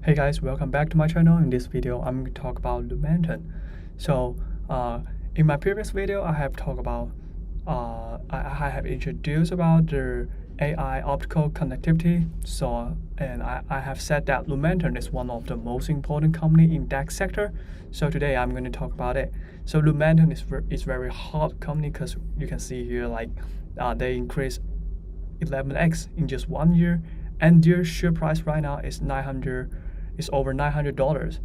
Hey guys, welcome back to my channel. In this video, I'm going to talk about Lumentum. So, in my previous video, I have talked about, I have introduced about the AI optical connectivity. So, and I have said that Lumentum is one of the most important company in that sector. So today I'm going to talk about it. So Lumentum is very hot company because you can see here like they increased 11x in just 1 year, and their share price right now is over $900.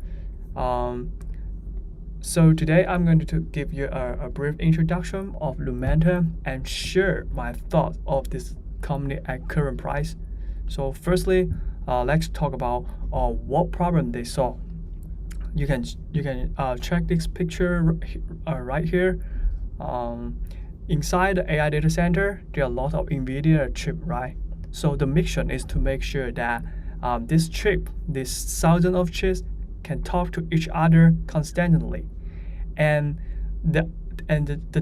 So today I'm going to give you a brief introduction of Lumentum and share my thoughts of this company at current price. So firstly, let's talk about what problem they solve. You can check this picture right here. Inside the AI data center, there are a lot of NVIDIA chip, right? So the mission is to make sure that this chip, this thousands of chips, can talk to each other constantly, and the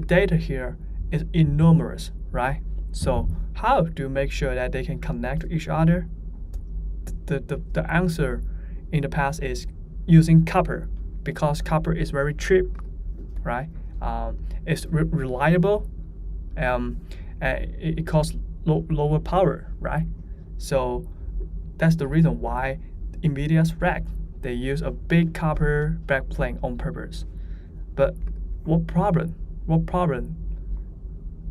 data here is enormous, right? So how do you make sure that they can connect to each other? The answer in the past is using copper, because copper is very cheap, right? It's reliable, and it costs lower power, right? So that's the reason why NVIDIA's rack, they use a big copper backplane on purpose. But what problem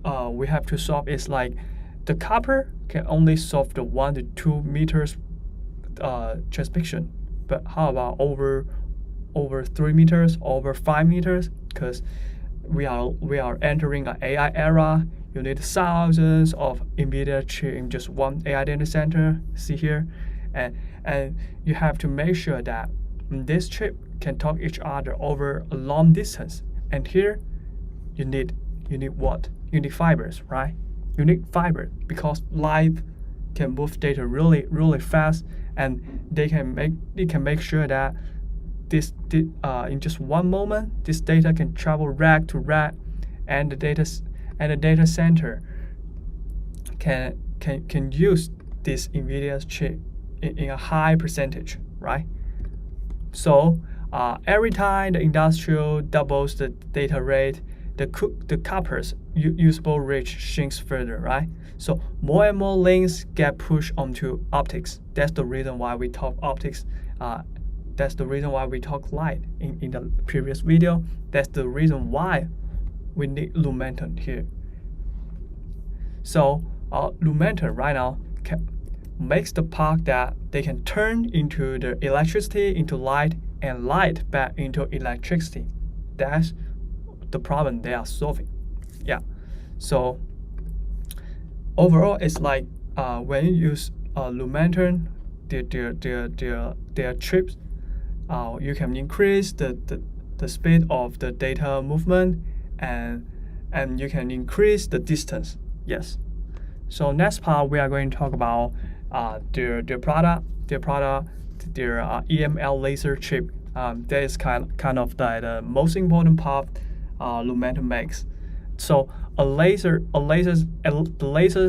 we have to solve is like the copper can only solve the 1 to 2 meters transmission. But how about over 3 meters, over 5 meters? Because we are entering an AI era. You need thousands of NVIDIA chips in just one AI data center. See here, and you have to make sure that this chip can talk each other over a long distance. And here, you need what? You need fibers, right? You need fiber because LITE can move data really fast, and they can make sure that this in just one moment, this data can travel rack to rack, and the data center can use this NVIDIA's chip in a high percentage, right? So every time the industrial doubles the data rate, the copper's usable reach shrinks further, right? So more and more links get pushed onto optics. That's the reason why we talk optics. That's the reason why we talk LITE in the previous video. That's the reason why we need Lumentum here. So Lumentum right now makes the part that they can turn into the electricity into light, and light back into electricity. That's the problem they are solving. Yeah. So overall, it's like when you use Lumentum, their chips, you can increase the speed of the data movement, and you can increase the distance. Yes. So next part we are going to talk about their product, their EML Laser Chip. That is kind of the most important part Lumentum makes. So the laser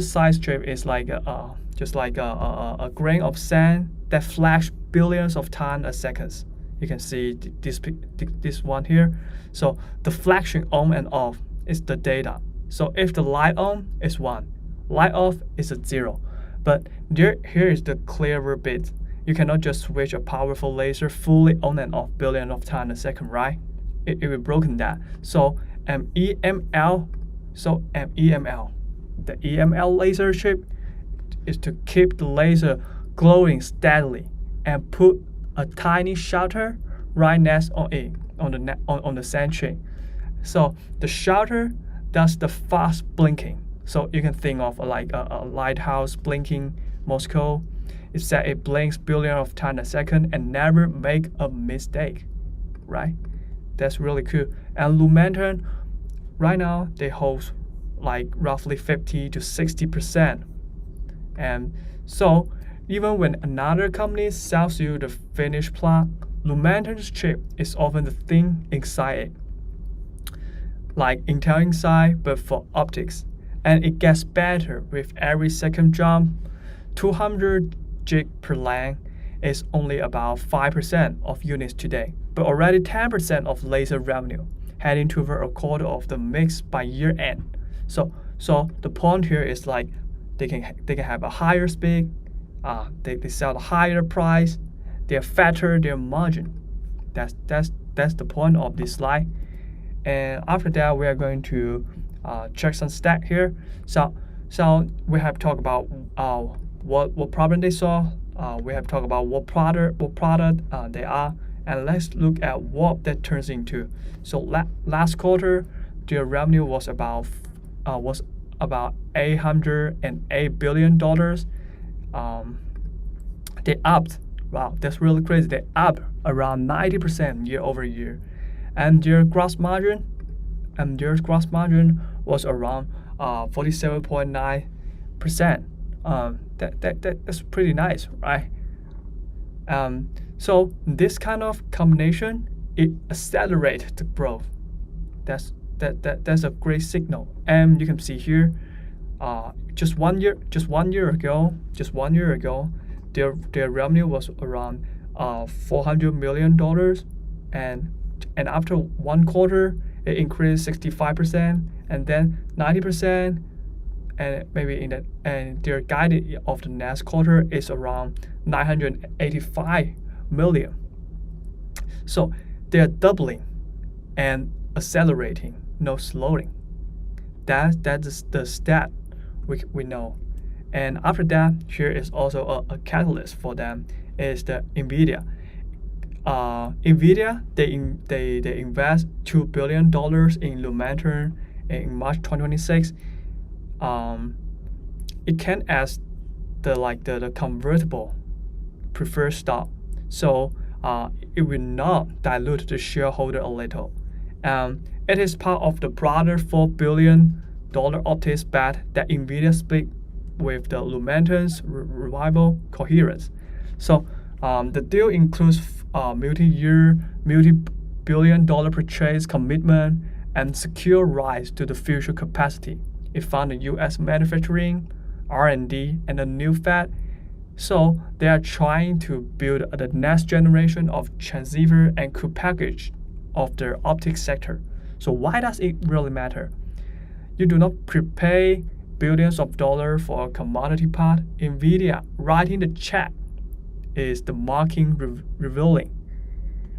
size chip is like just like a grain of sand that flashes billions of times a second. You can see this one here. So the flashing on and off is the data. So if the light on is 1, light off is a 0. But here is the clearer bit. You cannot just switch a powerful laser fully on and off billions of times a second, right? It will broken that. So EML, the EML laser chip is to keep the laser glowing steadily and put a tiny shutter right next on it on the sand chain. So the shutter does the fast blinking. So you can think of like a lighthouse blinking Moscow. It's that it blinks billions of times a second and never make a mistake, right? That's really cool. And Lumentum, right now they hold like roughly 50 to 60%. And so even when another company sells you the finished product, Lumentum's chip is often the thing inside it, like Intel inside, but for optics. And it gets better with every second jump. 200 gig per lane is only about 5% of units today, but already 10% of laser revenue, heading toward a quarter of the mix by year end. So the point here is like they can have a higher speed, they sell at a higher price, they're fatter their margin. That's the point of this slide. And after that, we are going to check some stat here. So we have talked about what problem they solve. We have talked about what product they are, and let's look at what that turns into. So last quarter, their revenue was about $808 billion. They upped. Wow, that's really crazy. They upped around 90% year over year, and their gross margin was around 47.9%. That's pretty nice, right? So this kind of combination, it accelerates the growth. That's a great signal. And you can see here, just one year ago, their revenue was around $400 million, and after one quarter, it increased 65%, and then 90%, and maybe and their guided of the next quarter is around 985 million. So they are doubling and accelerating, no slowing. That's the stat we know. And after that, here is also a catalyst for them is the NVIDIA. NVIDIA, they invest $2 billion in Lumentum in March 2026. It can as the convertible preferred stock, so it will not dilute the shareholder a little. It is part of the broader $4 billion optics bet that NVIDIA split with the Lumentum's rival Coherence. So the deal includes multi-year, multi-billion-dollar purchase commitment and secure rights to the future capacity. It funded U.S. manufacturing, R&D, and a new fab. So they are trying to build the next generation of transceiver and co-package of the optics sector. So why does it really matter? You do not prepay billions of dollars for a commodity part. NVIDIA writing the check is the marking revealing.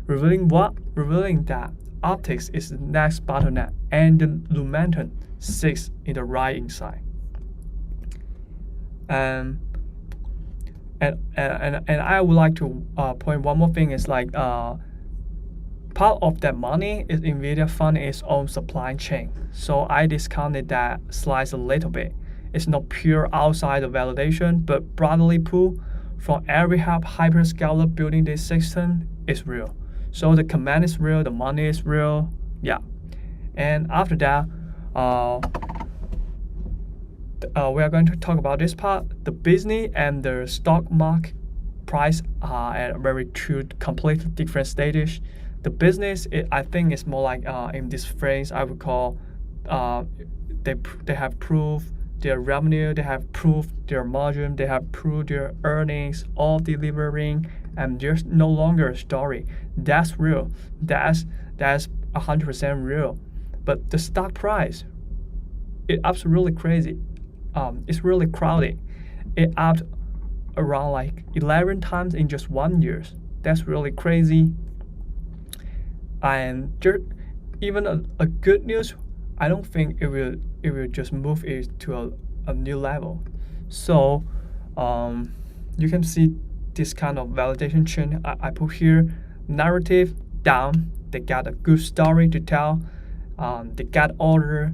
Revealing what? Revealing that optics is the next bottleneck and the Lumentum sits in the right inside. And I would like to point one more thing is like part of that money is NVIDIA funding its own supply chain. So I discounted that slice a little bit. It's not pure outside the validation, but broadly put from every hyperscaler building this system is real. So the command is real, the money is real, yeah. And after that, we are going to talk about this part. The business and the stock market price are at very two completely different stages. The business, I think, is more like in this phrase I would call they have proved their revenue, they have proved their margin, they have proved their earnings, all delivering, and there's no longer a story. That's real. That's 100% real. But the stock price, it's absolutely crazy. It's really crowded. It upped around like 11 times in just 1 year. That's really crazy. And there, even a good news, I don't think it will just move it to a new level. So you can see this kind of validation chain I put here. Narrative down. They got a good story to tell. They got order.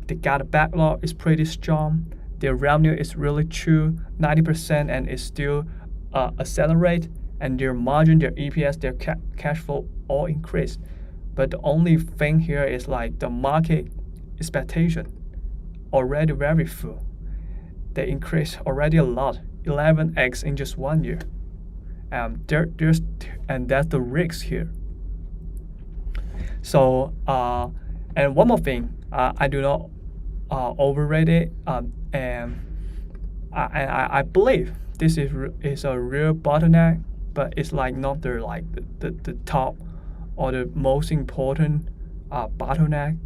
They got a backlog. It's pretty strong. Their revenue is really true, 90%, and it's still accelerate. And their margin, their EPS, their cash flow all increase. But the only thing here is like the market expectation already very full. They increased already a lot, 11x in just 1 year. And that's the risk here. So and one more thing, I do not overrate it, and I believe this is a real bottleneck but it's like not the the top or the most important bottleneck.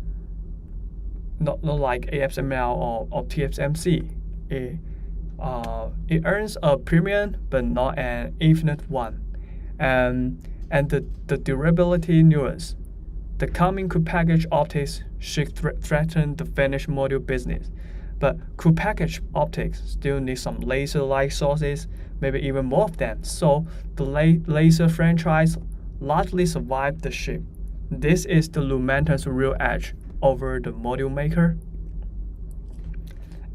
Not like ASML or TSMC. It earns a premium, but not an infinite one. And the durability nuance. The coming co-packaged optics should threaten the finished module business. But co-packaged optics still need some laser-like sources, maybe even more of them. So the laser franchise largely survived the ship. This is the Lumentum's real edge over the module maker.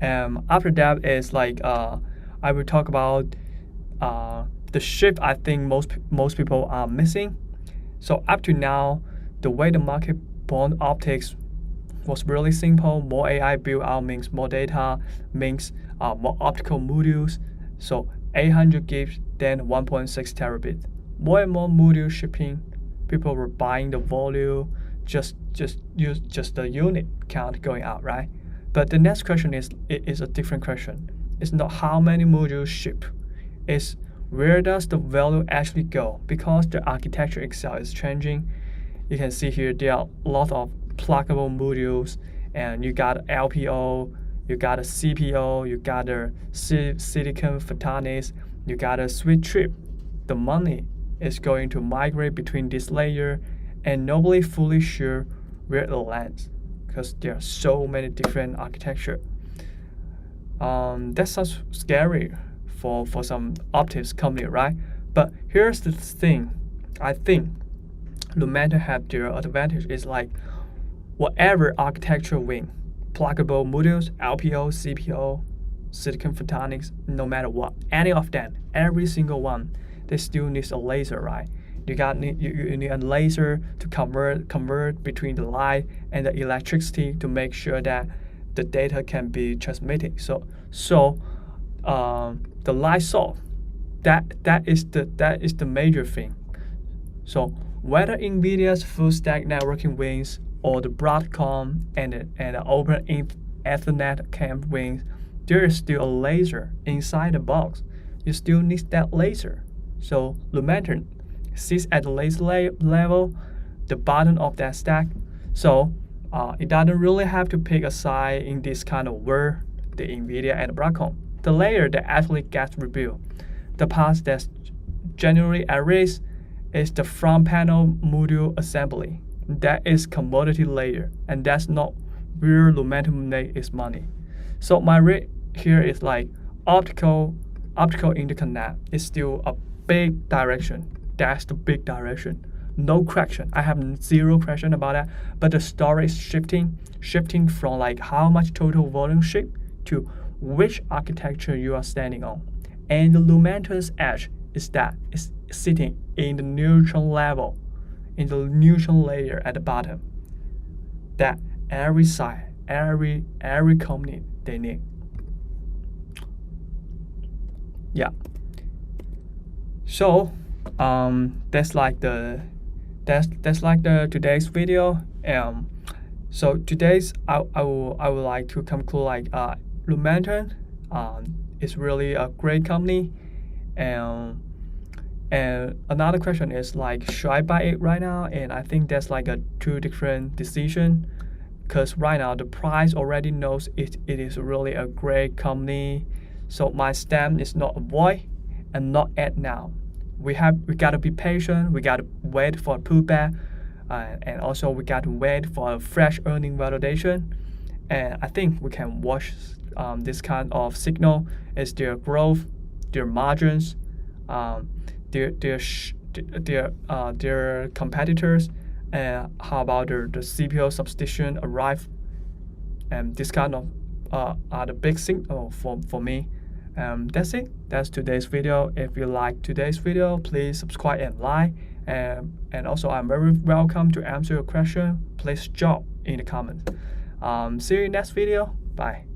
After that is like I will talk about the shift I think most people are missing. So up to now, the way the market born optics was really simple. More AI build out means more data, means more optical modules. So 800 gigs, then 1.6 terabit. More and more module shipping. People were buying the volume, just the unit count going out, right? But the next question is a different question. It's not how many modules ship. It's where does the value actually go? Because the architecture itself is changing. You can see here there are a lot of pluggable modules, and you got LPO, you got a CPO, you got a silicon photonics, you got a switch chip. The money is going to migrate between this layer, and nobody fully sure where it lands because there are so many different architecture. That sounds scary for some optics company, right? But here's the thing. I think Lumentum have their advantage is like whatever architecture win, pluggable modules, LPO, CPO, silicon photonics, no matter what, any of them, every single one, they still need a laser, right? You need a laser to convert between the light and the electricity to make sure that the data can be transmitted. So the light source, that is the major thing. So whether NVIDIA's full stack networking wins or the Broadcom and the Open Ethernet camp wins, there is still a laser inside the box. You still need that laser. So Lumentum sits at the laser level, the bottom of that stack. So it doesn't really have to pick a side in this kind of world, the NVIDIA and the Broadcom. The layer that actually gets rebuilt, the part that's generally at risk, is the front panel module assembly. That is commodity layer, and that's not where Lumentum makes its money. So my rate here is like optical interconnect is still a big direction. That's the big direction. No question. I have zero question about that. But the story is shifting from like how much total volume ship to which architecture you are standing on. And the Lumentum's edge is that it's sitting in the neutral level, in the neutral layer at the bottom. That every side, every company they need. Yeah. So that's like the today's video. So today's I would like to conclude like Lumentum is really a great company, and another question is like, should I buy it right now? And I think that's like a two different decision, because right now the price already knows it is really a great company. So my stand is not avoid and not add now. We gotta be patient. We gotta wait for a pullback, and also we gotta wait for a fresh earning validation. And I think we can watch this kind of signal as their growth, their margins, their competitors, and how about the CPO substitution arrive. And this kind of are the big signal for me. That's it. That's today's video. If you like today's video, please subscribe and like. And also, I'm very welcome to answer your question. Please drop in the comments. See you in next video. Bye.